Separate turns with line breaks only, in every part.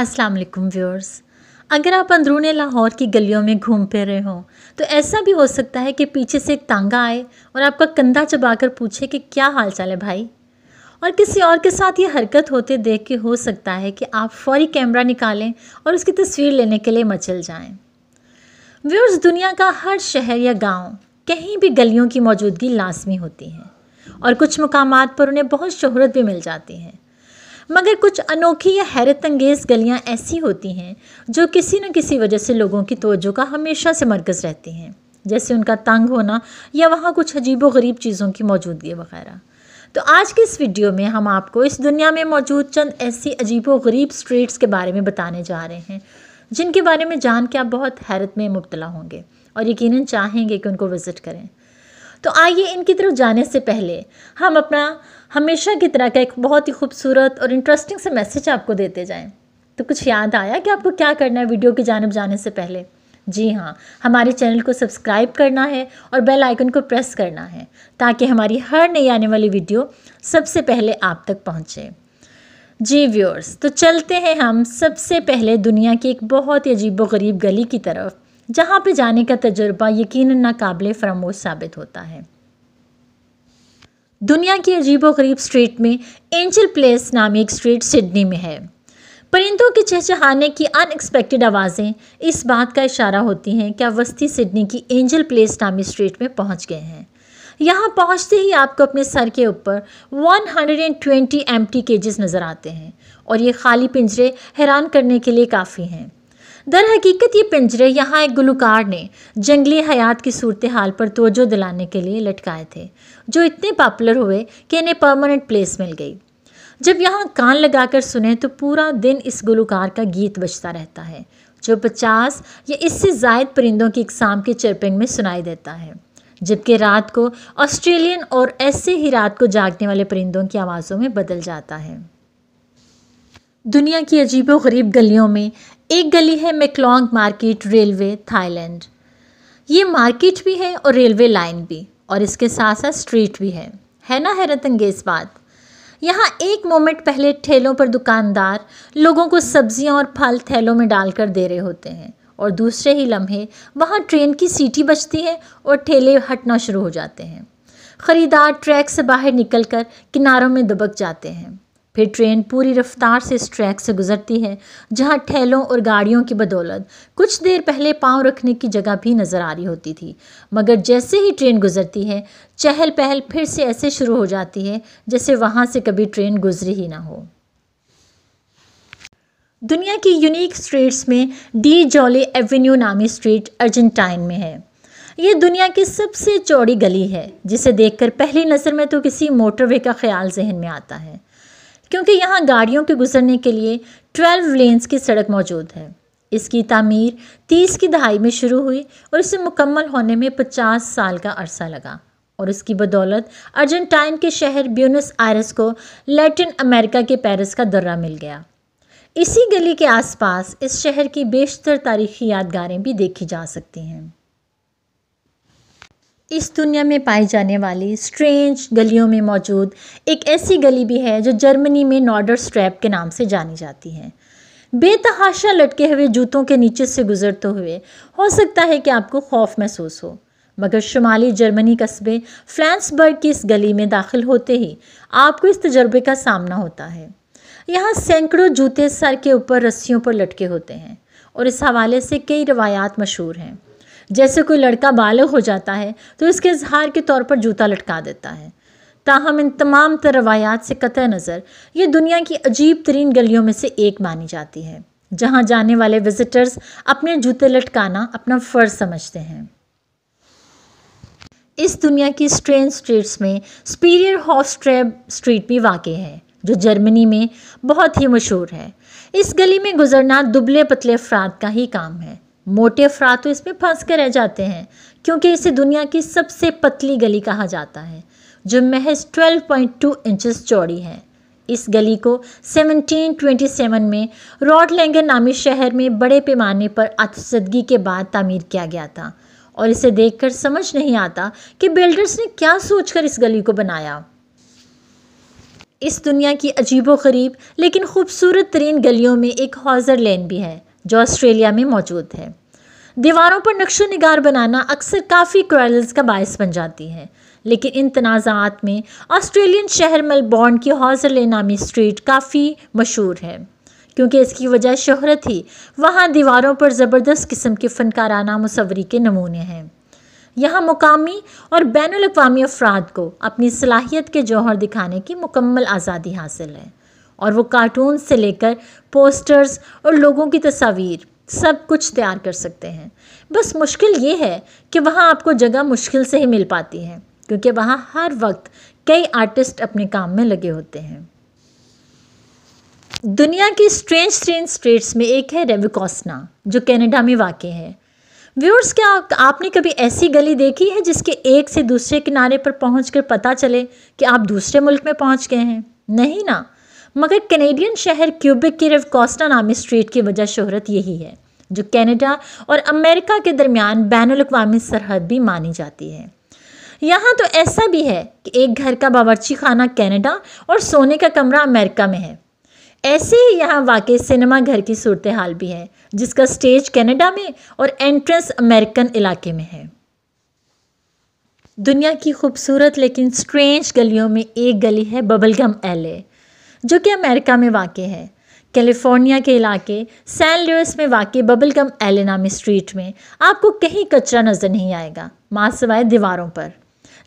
अस्सलाम वालेकुम व्यूअर्स। अगर आप अंदरूनी लाहौर की गलियों में घूम फिर रहे हो तो ऐसा भी हो सकता है कि पीछे से एक तांगा आए और आपका कंधा चबाकर पूछे कि क्या हाल चाल है भाई। और किसी और के साथ ये हरकत होते देख के हो सकता है कि आप फौरी कैमरा निकालें और उसकी तस्वीर लेने के लिए मचल जाएं। व्यूअर्स, दुनिया का हर शहर या गांव कहीं भी गलियों की मौजूदगी लाजमी होती है और कुछ मुकामात पर उन्हें बहुत शोहरत भी मिल जाती है। मगर कुछ अनोखी या हैरत अंगेज़ गलियाँ ऐसी होती हैं जो किसी न किसी वजह से लोगों की तवज्जो का हमेशा से मरकज़ रहती हैं, जैसे उनका तंग होना या वहाँ कुछ अजीबो गरीब चीज़ों की मौजूदगी वगैरह। तो आज के इस वीडियो में हम आपको इस दुनिया में मौजूद चंद ऐसी अजीबो गरीब स्ट्रीट्स के बारे में बताने जा रहे हैं जिनके बारे में जान के आप बहुत हैरत में मुब्तला होंगे और यकीनन चाहेंगे कि उनको विज़िट करें। तो आइए इनकी तरफ जाने से पहले हम अपना हमेशा की तरह का एक बहुत ही खूबसूरत और इंटरेस्टिंग सा मैसेज आपको देते जाएं। तो कुछ याद आया कि आपको क्या करना है वीडियो की जानिब जाने से पहले? जी हाँ, हमारे चैनल को सब्सक्राइब करना है और बेल आइकन को प्रेस करना है ताकि हमारी हर नई आने वाली वीडियो सबसे पहले आप तक पहुँचे। जी व्यूअर्स, तो चलते हैं हम सबसे पहले दुनिया की एक बहुत ही अजीबो गरीब गली की तरफ जहाँ पे जाने का तजुर्बा यकीनन नाकाबिले फरामोश साबित होता है। दुनिया की अजीबो गरीब स्ट्रीट में एंजल प्लेस नामी एक स्ट्रीट सिडनी में है। परिंदों के चहचहाने की अनएक्सपेक्टेड आवाज़ें इस बात का इशारा होती हैं कि आप वस्ती सिडनी की एंजल प्लेस नामी स्ट्रीट में पहुंच गए हैं। यहाँ पहुंचते ही आपको अपने सर के ऊपर 120 एम्प्टी केजेस नज़र आते हैं और ये खाली पिंजरे हैरान करने के लिए काफ़ी हैं। दर हकीकत ये पिंजरे यहाँ एक गुलकार ने जंगली हयात की सूरत हाल पर तवज्जो दिलाने के लिए लटकाए थे, जो इतने पॉपुलर हुए कि इन्हें परमानेंट प्लेस मिल गई। जब यहाँ कान लगाकर सुने तो पूरा दिन इस गुलकार का गीत बजता रहता है, जो 50 या इससे ज़ायद परिंदों की इकसाम के चिरपिंग में सुनाई देता है, जबकि रात को ऑस्ट्रेलियन और ऐसे ही रात को जागने वाले परिंदों की आवाज़ों में बदल जाता है। दुनिया की अजीबो गरीब गलियों में एक गली है मैकलोंग मार्केट रेलवे, थाईलैंड। ये मार्केट भी है और रेलवे लाइन भी, और इसके साथ साथ स्ट्रीट भी है ना हैरत अंगेज़ बात। यहाँ एक मोमेंट पहले ठेलों पर दुकानदार लोगों को सब्जियाँ और फल थैलों में डालकर दे रहे होते हैं और दूसरे ही लम्हे वहाँ ट्रेन की सीटी बजती है और ठेले हटना शुरू हो जाते हैं। ख़रीदार ट्रैक से बाहर निकलकर किनारों में दबक जाते हैं। फिर ट्रेन पूरी रफ्तार से इस ट्रैक से गुजरती है जहां ठेलों और गाड़ियों की बदौलत कुछ देर पहले पांव रखने की जगह भी नज़र आ रही होती थी, मगर जैसे ही ट्रेन गुजरती है चहल पहल फिर से ऐसे शुरू हो जाती है जैसे वहां से कभी ट्रेन गुजरी ही ना हो। दुनिया की यूनिक स्ट्रीट्स में डी जॉली एवेन्यू नामी स्ट्रीट अर्जेंटाइन में है। ये दुनिया की सबसे चौड़ी गली है जिसे देखकर पहली नज़र में तो किसी मोटरवे का ख्याल जहन में आता है, क्योंकि यहाँ गाड़ियों के गुजरने के लिए 12 लेन्स की सड़क मौजूद है। इसकी तामीर 30 की दहाई में शुरू हुई और इसे मुकम्मल होने में 50 साल का अरसा लगा, और इसकी बदौलत अर्जेंटाइन के शहर ब्यूनस आयर्स को लैटिन अमेरिका के पेरिस का दर्रा मिल गया। इसी गली के आसपास इस शहर की बेशतर तारीखी यादगारें भी देखी जा सकती हैं। इस दुनिया में पाई जाने वाली स्ट्रेंज गलियों में मौजूद एक ऐसी गली भी है जो जर्मनी में नॉर्डर स्ट्रैप के नाम से जानी जाती है। बेतहाशा लटके हुए जूतों के नीचे से गुजरते हुए हो सकता है कि आपको खौफ महसूस हो, मगर शुमाली जर्मनी कस्बे फ्लैंसबर्ग की इस गली में दाखिल होते ही आपको इस तजर्बे का सामना होता है। यहाँ सैकड़ों जूते सर के ऊपर रस्सियों पर लटके होते हैं और इस हवाले से कई रवायात मशहूर हैं। जैसे कोई लड़का बालिग हो जाता है तो इसके इजहार के तौर पर जूता लटका देता है। ताहम इन तमाम रवायात से कतई नज़र ये दुनिया की अजीब तरीन गलियों में से एक मानी जाती है जहां जाने वाले विजिटर्स अपने जूते लटकाना अपना फ़र्ज समझते हैं। इस दुनिया की स्ट्रेंज स्ट्रीट्स में स्पीरियर हॉफस्ट्रैब स्ट्रीट भी वाक़ई है जो जर्मनी में बहुत ही मशहूर है। इस गली में गुजरना दुबले पतले अफराद का ही काम है। मोटे अफराद तो इसमें फंस कर रह जाते हैं क्योंकि इसे दुनिया की सबसे पतली गली कहा जाता है जो महज 12.2 इंचेस चौड़ी है। इस गली को 1727 में रॉटलैंगर नामी शहर में बड़े पैमाने पर आतिशज़दगी के बाद तामीर किया गया था, और इसे देखकर समझ नहीं आता कि बिल्डर्स ने क्या सोचकर इस गली को बनाया। इस दुनिया की अजीबोगरीब लेकिन खूबसूरत तरीन गलियों में एक हॉजर लेन भी है जो ऑस्ट्रेलिया में मौजूद है। दीवारों पर नक्शो निगार बनाना अक्सर काफ़ी क्वारल्स का बायस बन जाती है, लेकिन इन तनाज़ात में ऑस्ट्रेलियन शहर मेलबोर्न की हॉजर लेन नामी स्ट्रीट काफ़ी मशहूर है, क्योंकि इसकी वजह शोहरत ही वहाँ दीवारों पर ज़बरदस्त किस्म के फ़नकाराना मुसव्वरी के नमूने हैं। यहाँ मुकामी और बैनुल अक़वामी अफराद को अपनी सलाहियत के जौहर दिखाने की मुकम्मल आज़ादी हासिल है और वो कार्टून से लेकर पोस्टर्स और लोगों की तस्वीर सब कुछ तैयार कर सकते हैं। बस मुश्किल ये है कि वहाँ आपको जगह मुश्किल से ही मिल पाती है, क्योंकि वहाँ हर वक्त कई आर्टिस्ट अपने काम में लगे होते हैं। दुनिया की स्ट्रेंज स्ट्रीट्स में एक है रेविकोस्ना, जो कनाडा में वाक़ है। व्यूअर्स, क्या आपने कभी ऐसी गली देखी है जिसके एक से दूसरे किनारे पर पहुंचकर पता चले कि आप दूसरे मुल्क में पहुंच गए हैं? नहीं ना। मगर कैनेडियन शहर क्यूबेक की रेविकोस्ना नामी स्ट्रीट की वजह शोहरत यही है, जो कनाडा और अमेरिका के दरमियान बैनुल अक़वामी सरहद भी मानी जाती है। यहाँ तो ऐसा भी है कि एक घर का बावर्ची खाना कनाडा और सोने का कमरा अमेरिका में है। ऐसे ही यहाँ वाक़ई सिनेमा घर की सूरत हाल भी है, जिसका स्टेज कनाडा में और एंट्रेंस अमेरिकन इलाके में है। दुनिया की खूबसूरत लेकिन स्ट्रेंज गलियों में एक गली है बबलगम एले, जो कि अमेरिका में वाक़ है। कैलिफोर्निया के इलाके सैन लुइस में वाक़ बबलगम एले नामी स्ट्रीट में आपको कहीं कचरा नज़र नहीं आएगा, माँ सिवाय दीवारों पर,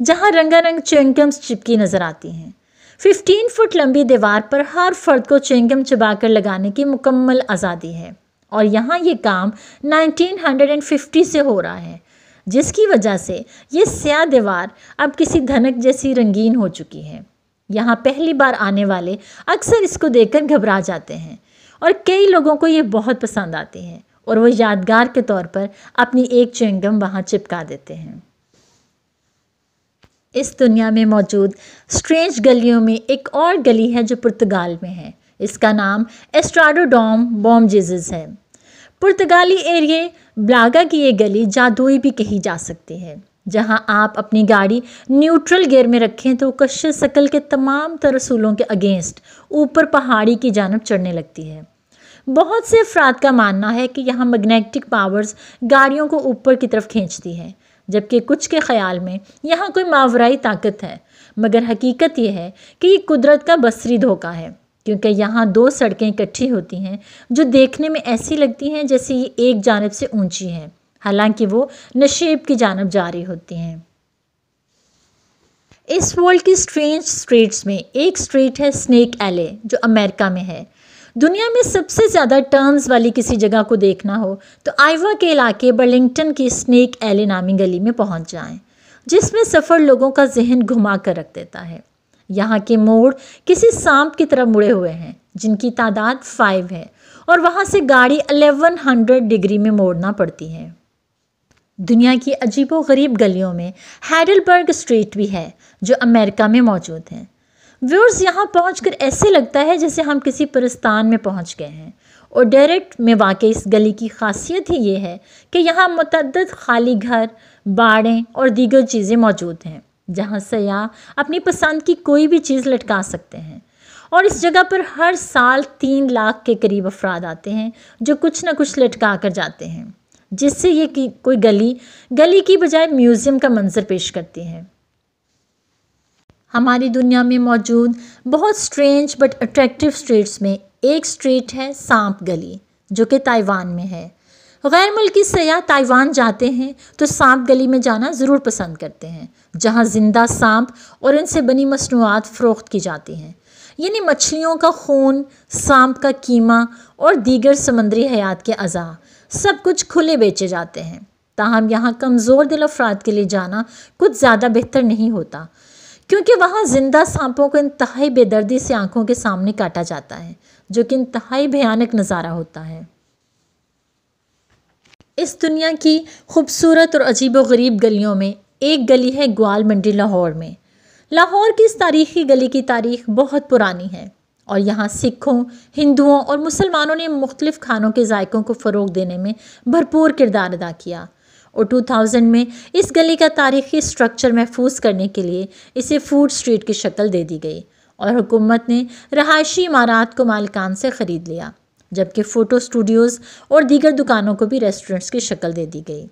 जहाँ रंगारंग च्युइंगम्स चिपकी नज़र आती हैं। 15 फुट लंबी दीवार पर हर फर्द को च्युइंगम चबाकर लगाने की मुकम्मल आज़ादी है और यहाँ ये काम 1950 से हो रहा है, जिसकी वजह से ये स्याह दीवार अब किसी धनक जैसी रंगीन हो चुकी है। यहाँ पहली बार आने वाले अक्सर इसको देखकर घबरा जाते हैं और कई लोगों को ये बहुत पसंद आती है और वो यादगार के तौर पर अपनी एक च्युइंगम वहाँ चिपका देते हैं। इस दुनिया में मौजूद स्ट्रेंज गलियों में एक और गली है जो पुर्तगाल में है। इसका नाम एस्ट्राडो डॉम बॉम जीसस है। पुर्तगाली एरिया ब्लागा की ये गली जादुई भी कही जा सकती है, जहां आप अपनी गाड़ी न्यूट्रल गियर में रखें तो कश्श शकल के तमाम तरसूलों के अगेंस्ट ऊपर पहाड़ी की जानब चढ़ने लगती है। बहुत से अफराद का मानना है कि यहाँ मैग्नेटिक पावर्स गाड़ियों को ऊपर की तरफ खींचती है, जबकि कुछ के ख्याल में यहाँ कोई मावराई ताकत है, मगर हकीकत यह है कि ये कुदरत का बसरी धोखा है, क्योंकि यहाँ दो सड़कें इकट्ठी होती हैं जो देखने में ऐसी लगती हैं जैसे ये एक जानब से ऊंची हैं, हालांकि वो नशेब की जानब जा रही होती हैं। इस वर्ल्ड की स्ट्रेंज स्ट्रीट्स में एक स्ट्रीट है स्नेक एले, जो अमेरिका में है। दुनिया में सबसे ज़्यादा टर्न्स वाली किसी जगह को देखना हो तो आइवा के इलाके बर्लिंगटन की स्नेक एले नामी गली में पहुंच जाएं, जिसमें सफ़र लोगों का जहन घुमा कर रख देता है। यहाँ के मोड़ किसी सांप की तरह मुड़े हुए हैं, जिनकी तादाद 5 है और वहाँ से गाड़ी 1100 डिग्री में मोड़ना पड़ती है। दुनिया की अजीबोगरीब गलियों में हैडलबर्ग स्ट्रीट भी है, जो अमेरिका में मौजूद है। व्यूअर्स, यहाँ पहुंचकर ऐसे लगता है जैसे हम किसी परस्तान में पहुंच गए हैं। और डायरेक्ट में वाकई इस गली की खासियत ही ये है कि यहाँ मुतअद्दिद खाली घर, बाड़ें और दीगर चीज़ें मौजूद हैं, जहाँ सयाह अपनी पसंद की कोई भी चीज़ लटका सकते हैं। और इस जगह पर हर साल 3 लाख के करीब अफराद आते हैं जो कुछ न कुछ लटका कर जाते हैं, जिससे ये कि कोई गली की बजाय म्यूज़ियम का मंजर पेश करती है। हमारी दुनिया में मौजूद बहुत स्ट्रेंज बट अट्रैक्टिव स्ट्रीट्स में एक स्ट्रीट है सांप गली, जो कि ताइवान में है। गैर मुल्की सयाह ताइवान जाते हैं तो सांप गली में जाना ज़रूर पसंद करते हैं, जहां जिंदा सांप और इनसे बनी मसनूआत फ़रोख्त की जाती हैं, यानी मछलियों का खून, सांप का कीमा और दीगर समंदरी हयात के अज़ा सब कुछ खुले बेचे जाते हैं। ताहम यहाँ कमज़ोर दिल अफराद के लिए जाना कुछ ज़्यादा बेहतर नहीं होता, क्योंकि वहाँ जिंदा सांपों को इंतहाई बेदर्दी से आंखों के सामने काटा जाता है, जो कि इंतहाई भयानक नज़ारा होता है। इस दुनिया की खूबसूरत और अजीबोगरीब गलियों में एक गली है ग्वाल मंडी लाहौर में। लाहौर की इस तारीख़ी गली की तारीख़ बहुत पुरानी है और यहाँ सिखों, हिंदुओं और मुसलमानों ने मुख्तलिफ़ खानों के जायकों को फ़रोग़ देने में भरपूर किरदार अदा किया। और 2000 में इस गली का तारीख़ी स्ट्रक्चर महफूज करने के लिए इसे फूड स्ट्रीट की शक्ल दे दी गई और हुकूमत ने रहायशी इमारात को मालिकान से ख़रीद लिया, जबकि फ़ोटो स्टूडियोज़ और दीगर दुकानों को भी रेस्टोरेंट्स की शक्ल दे दी गई।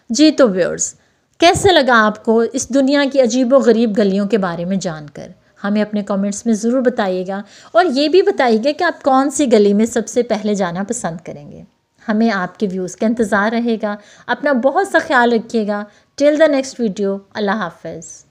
जी तो व्यूअर्स, कैसे लगा आपको इस दुनिया की अजीब व गरीब गलियों के बारे में जानकर? हमें अपने कमेंट्स में ज़रूर बताइएगा और ये भी बताइएगा कि आप कौन सी गली में सबसे पहले जाना पसंद करेंगे। हमें आपके व्यूज़ का इंतज़ार रहेगा। अपना बहुत सा ख्याल रखिएगा। टिल द नेक्स्ट वीडियो, अल्लाह हाफ़िज़।